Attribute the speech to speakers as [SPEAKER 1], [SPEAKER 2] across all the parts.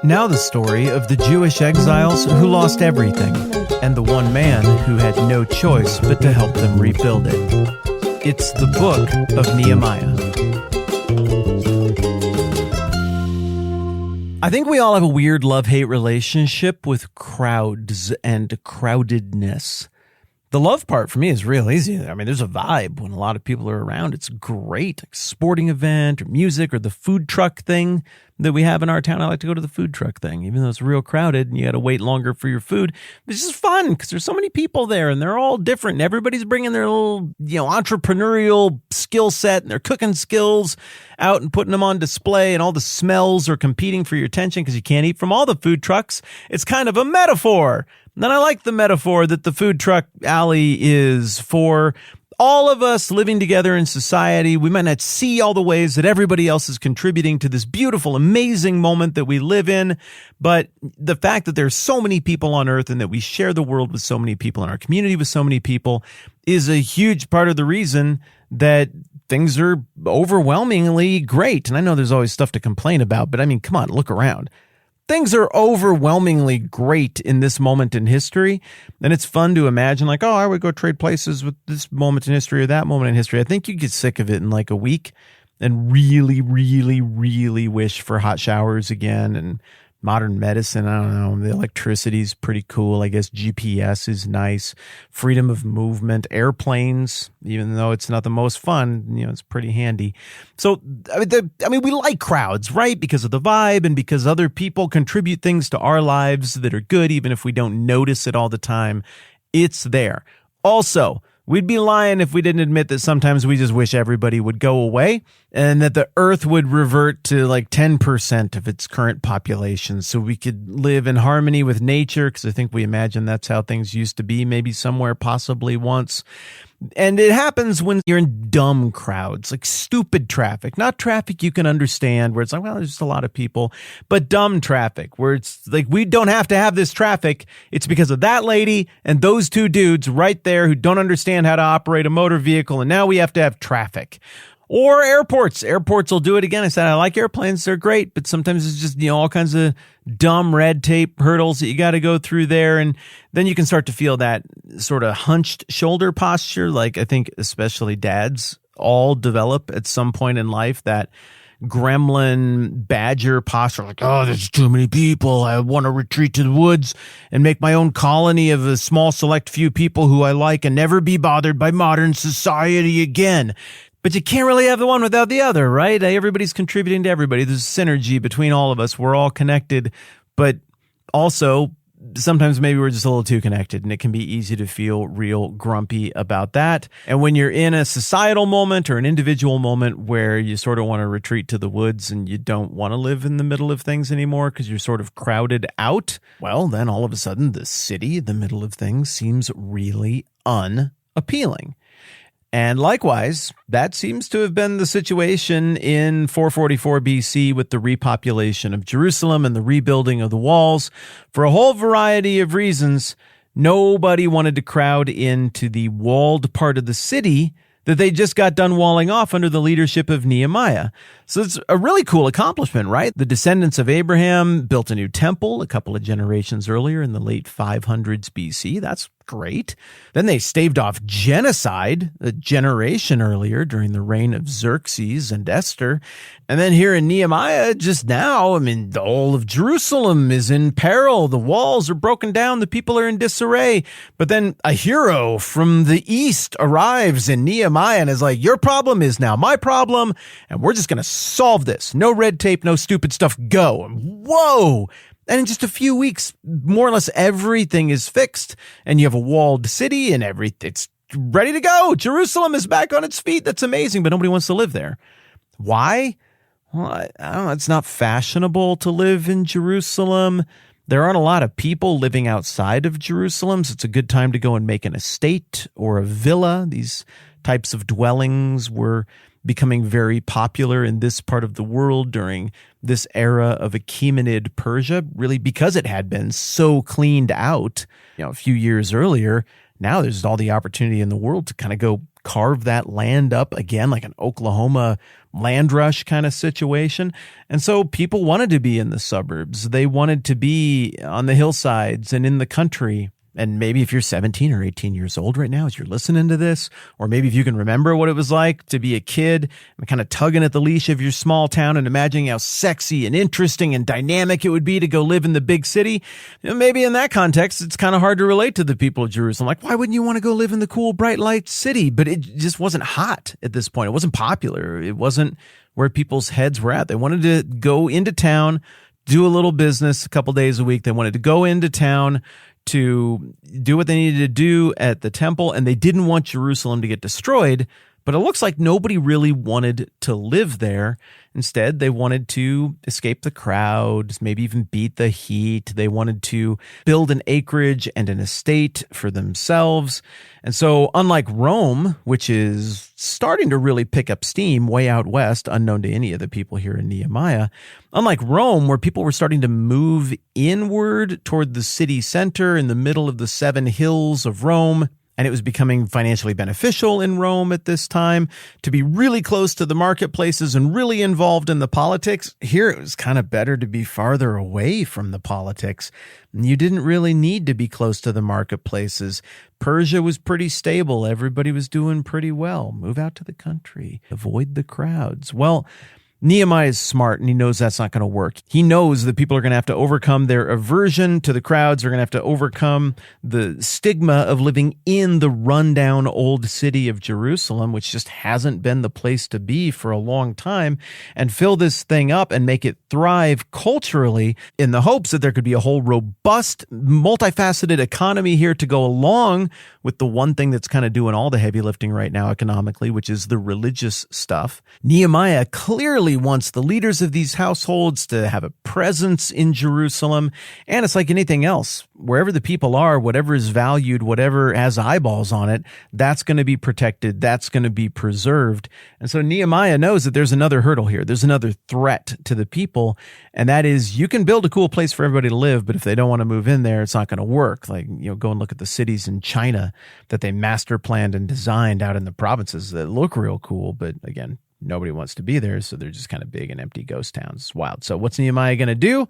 [SPEAKER 1] Now the story of the Jewish exiles who lost everything, and the one man who had no choice but to help them rebuild it. It's the book of Nehemiah. I think we all have a weird love-hate relationship with crowds and crowdedness. The love part for me is real easy. I mean, there's a vibe when a lot of people are around. It's great. Like sporting event or music or the food truck thing that we have in our town. I like to go to the food truck thing, even though it's real crowded and you got to wait longer for your food. It's just fun because there's so many people there and they're all different. And everybody's bringing their little, entrepreneurial skill set and their cooking skills out and putting them on display, and all the smells are competing for your attention because you can't eat from all the food trucks. It's kind of a metaphor. And then I like the metaphor that the food truck alley is for all of us living together in society. We might not see all the ways that everybody else is contributing to this beautiful, amazing moment that we live in, but the fact that there's so many people on earth and that we share the world with so many people and our community with so many people is a huge part of the reason that things are overwhelmingly great. And I know there's always stuff to complain about, but I mean, come on, look around. Things are overwhelmingly great in this moment in history, and it's fun to imagine like, oh, I would go trade places with this moment in history or that moment in history. I think you get sick of it in like a week and really, really, really wish for hot showers again and modern medicine. I don't know. The electricity is pretty cool. I guess GPS is nice. Freedom of movement. Airplanes, even though it's not the most fun, it's pretty handy. So, we like crowds, right? Because of the vibe and because other people contribute things to our lives that are good, even if we don't notice it all the time. It's there. Also, we'd be lying if we didn't admit that sometimes we just wish everybody would go away and that the earth would revert to like 10% of its current population so we could live in harmony with nature, because I think we imagine that's how things used to be, maybe somewhere possibly once. And it happens when you're in dumb crowds, like stupid traffic, not traffic you can understand where it's like, well, there's just a lot of people, but dumb traffic where it's like, we don't have to have this traffic. It's because of that lady and those two dudes right there who don't understand how to operate a motor vehicle. And now we have to have traffic. Or airports. Airports will do it again. I said, I like airplanes. They're great. But sometimes it's just, all kinds of dumb red tape hurdles that you got to go through there. And then you can start to feel that sort of hunched shoulder posture. Like I think especially dads all develop at some point in life, that gremlin badger posture. Like, oh, there's too many people. I want to retreat to the woods and make my own colony of a small select few people who I like and never be bothered by modern society again. But you can't really have the one without the other, right? Everybody's contributing to everybody. There's synergy between all of us. We're all connected, but also sometimes maybe we're just a little too connected, and it can be easy to feel real grumpy about that. And when you're in a societal moment or an individual moment where you sort of want to retreat to the woods and you don't want to live in the middle of things anymore because you're sort of crowded out, well, then all of a sudden the city, the middle of things, seems really unappealing. And likewise, that seems to have been the situation in 444 BC with the repopulation of Jerusalem and the rebuilding of the walls. For a whole variety of reasons, nobody wanted to crowd into the walled part of the city that they just got done walling off under the leadership of Nehemiah. So it's a really cool accomplishment, right? The descendants of Abraham built a new temple a couple of generations earlier in the late 500s BC. That's great. Then they staved off genocide a generation earlier during the reign of Xerxes and Esther. And then here in Nehemiah, just now, the whole of Jerusalem is in peril. The walls are broken down. The people are in disarray. But then a hero from the east arrives in Nehemiah and is like, your problem is now my problem, and we're just going to solve this. No red tape, no stupid stuff, go. And whoa! And in just a few weeks, more or less everything is fixed, and you have a walled city, and it's ready to go. Jerusalem is back on its feet. That's amazing, but nobody wants to live there. Why? Well, I don't know. It's not fashionable to live in Jerusalem. There aren't a lot of people living outside of Jerusalem, so it's a good time to go and make an estate or a villa. These types of dwellings were becoming very popular in this part of the world during this era of Achaemenid Persia, really because it had been so cleaned out, a few years earlier. Now there's all the opportunity in the world to kind of go carve that land up again, like an Oklahoma land rush kind of situation. And so people wanted to be in the suburbs. They wanted to be on the hillsides and in the country. And maybe if you're 17 or 18 years old right now as you're listening to this, or maybe if you can remember what it was like to be a kid and kind of tugging at the leash of your small town and imagining how sexy and interesting and dynamic it would be to go live in the big city, maybe in that context, it's kind of hard to relate to the people of Jerusalem. Like, why wouldn't you want to go live in the cool, bright light city? But it just wasn't hot at this point. It wasn't popular. It wasn't where people's heads were at. They wanted to go into town, do a little business a couple days a week. They wanted to go into town to do what they needed to do at the temple, and they didn't want Jerusalem to get destroyed, but it looks like nobody really wanted to live there. Instead, they wanted to escape the crowds, maybe even beat the heat. They wanted to build an acreage and an estate for themselves. And so, unlike Rome, which is starting to really pick up steam way out west, unknown to any of the people here in Nehemiah, unlike Rome, where people were starting to move inward toward the city center in the middle of the 7 hills of Rome, and it was becoming financially beneficial in Rome at this time to be really close to the marketplaces and really involved in the politics. Here it was kind of better to be farther away from the politics. You didn't really need to be close to the marketplaces. Persia was pretty stable. Everybody was doing pretty well. Move out to the country. Avoid the crowds. Well, Nehemiah is smart, and he knows that's not going to work. He knows that people are going to have to overcome their aversion to the crowds. They're going to have to overcome the stigma of living in the rundown old city of Jerusalem, which just hasn't been the place to be for a long time, and fill this thing up and make it thrive culturally in the hopes that there could be a whole robust, multifaceted economy here to go along with the one thing that's kind of doing all the heavy lifting right now economically, which is the religious stuff. Nehemiah clearly wants the leaders of these households to have a presence in Jerusalem. And it's like anything else. Wherever the people are, whatever is valued, whatever has eyeballs on it, that's going to be protected. That's going to be preserved. And so Nehemiah knows that there's another hurdle here. There's another threat to the people. And that is, you can build a cool place for everybody to live, but if they don't want to move in there, it's not going to work. Like, go and look at the cities in China that they master planned and designed out in the provinces that look real cool. But again, nobody wants to be there, so they're just kind of big and empty ghost towns. It's wild. So what's Nehemiah going to do?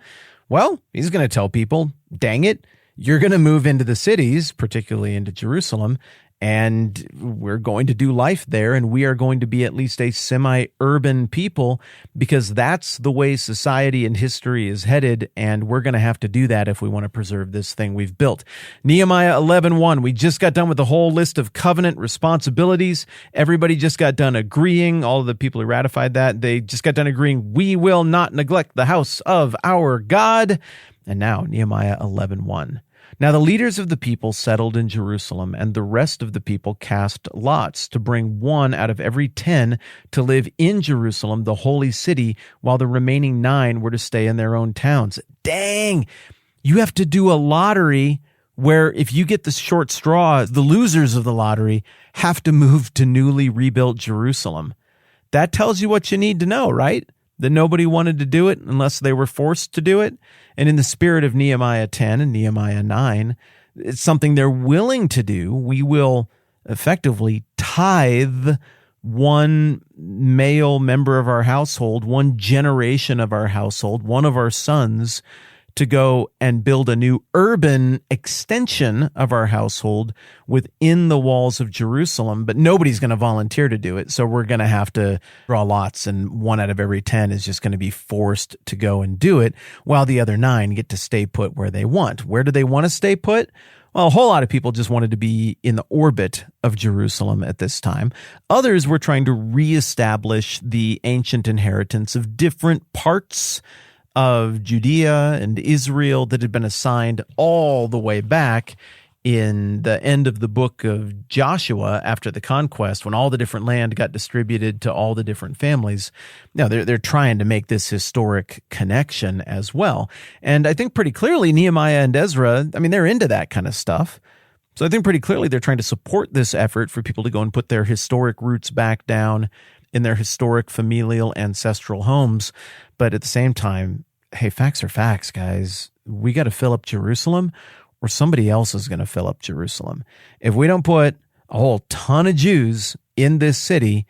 [SPEAKER 1] Well, he's going to tell people, dang it, you're going to move into the cities, particularly into Jerusalem, and we're going to do life there, and we are going to be at least a semi-urban people, because that's the way society and history is headed, and we're going to have to do that if we want to preserve this thing we've built. Nehemiah 11:1, we just got done with the whole list of covenant responsibilities. Everybody just got done agreeing, all of the people who ratified that, they just got done agreeing, we will not neglect the house of our God. And now Nehemiah 11:1. Now the leaders of the people settled in Jerusalem, and the rest of the people cast lots to bring 1 out of every 10 to live in Jerusalem, the holy city, while the remaining 9 were to stay in their own towns. Dang! You have to do a lottery where if you get the short straw, the losers of the lottery have to move to newly rebuilt Jerusalem. That tells you what you need to know, right? That nobody wanted to do it unless they were forced to do it. And in the spirit of Nehemiah 10 and Nehemiah 9, it's something they're willing to do. We will effectively tithe 1 male member of our household, 1 generation of our household, one of our sons, to go and build a new urban extension of our household within the walls of Jerusalem, but nobody's going to volunteer to do it. So we're going to have to draw lots, and 1 out of every 10 is just going to be forced to go and do it, while the other 9 get to stay put where they want. Where do they want to stay put? Well, a whole lot of people just wanted to be in the orbit of Jerusalem at this time. Others were trying to reestablish the ancient inheritance of different parts of Judea and Israel that had been assigned all the way back in the end of the book of Joshua after the conquest, when all the different land got distributed to all the different families. Now, they're trying to make this historic connection as well. And I think pretty clearly Nehemiah and Ezra, they're into that kind of stuff. So I think pretty clearly they're trying to support this effort for people to go and put their historic roots back down in their historic familial ancestral homes. But at the same time, hey, facts are facts, guys. We got to fill up Jerusalem, or somebody else is going to fill up Jerusalem. If we don't put a whole ton of Jews in this city,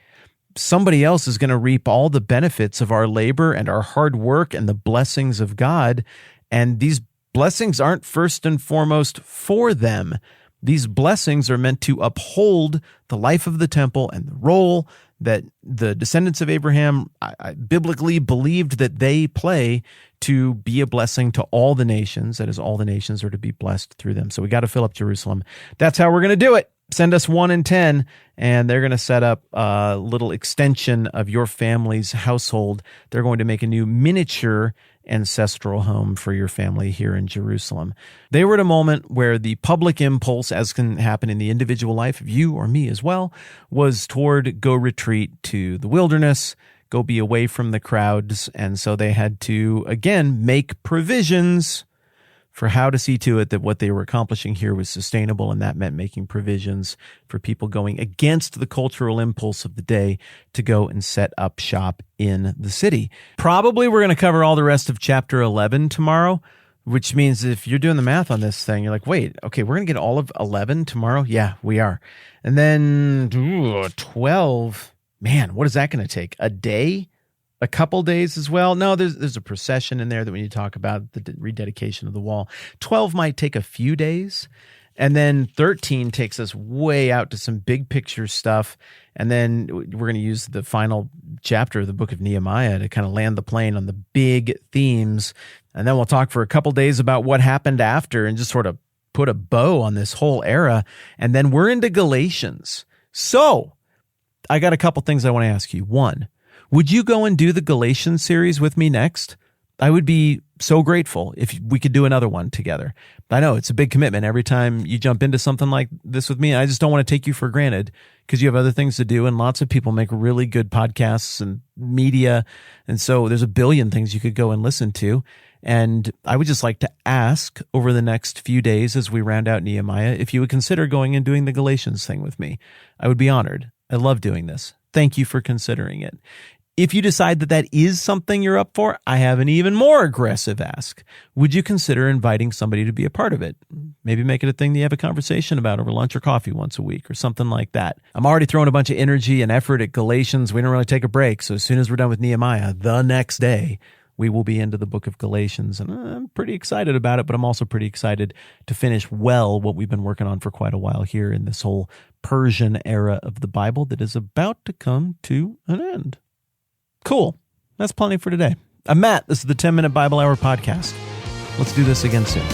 [SPEAKER 1] somebody else is going to reap all the benefits of our labor and our hard work and the blessings of God. And these blessings aren't first and foremost for them. These blessings are meant to uphold the life of the temple and the role that the descendants of Abraham biblically believed that they play to be a blessing to all the nations. That is, all the nations are to be blessed through them. So we got to fill up Jerusalem. That's how we're going to do it. Send us 1 in 10, and they're going to set up a little extension of your family's household. They're going to make a new miniature ancestral home for your family here in Jerusalem. They were at a moment where the public impulse, as can happen in the individual life of you or me as well, was toward go retreat to the wilderness, go be away from the crowds. And so they had to, again, make provisions for how to see to it that what they were accomplishing here was sustainable, and that meant making provisions for people going against the cultural impulse of the day to go and set up shop in the city. Probably we're going to cover all the rest of chapter 11 tomorrow, which means if you're doing the math on this thing, you're like, wait, okay, we're going to get all of 11 tomorrow? Yeah, we are. And then 12, man, what is that going to take? A day? A couple days as well? No, there's a procession in there that we need to talk about, the rededication of the wall. 12 might take a few days. And then 13 takes us way out to some big picture stuff. And then we're going to use the final chapter of the book of Nehemiah to kind of land the plane on the big themes. And then we'll talk for a couple days about what happened after and just sort of put a bow on this whole era. And then we're into Galatians. So I got a couple things I want to ask you. One, would you go and do the Galatians series with me next? I would be so grateful if we could do another one together. I know it's a big commitment every time you jump into something like this with me. I just don't want to take you for granted because you have other things to do, and lots of people make really good podcasts and media. And so there's a billion things you could go and listen to. And I would just like to ask over the next few days as we round out Nehemiah, if you would consider going and doing the Galatians thing with me. I would be honored. I love doing this. Thank you for considering it. If you decide that that is something you're up for, I have an even more aggressive ask. Would you consider inviting somebody to be a part of it? Maybe make it a thing that you have a conversation about over lunch or coffee once a week or something like that. I'm already throwing a bunch of energy and effort at Galatians. We don't really take a break. So as soon as we're done with Nehemiah, the next day, we will be into the book of Galatians. And I'm pretty excited about it, but I'm also pretty excited to finish well what we've been working on for quite a while here in this whole Persian era of the Bible that is about to come to an end. Cool. That's plenty for today. I'm Matt. This is the 10-Minute Bible Hour podcast. Let's do this again soon.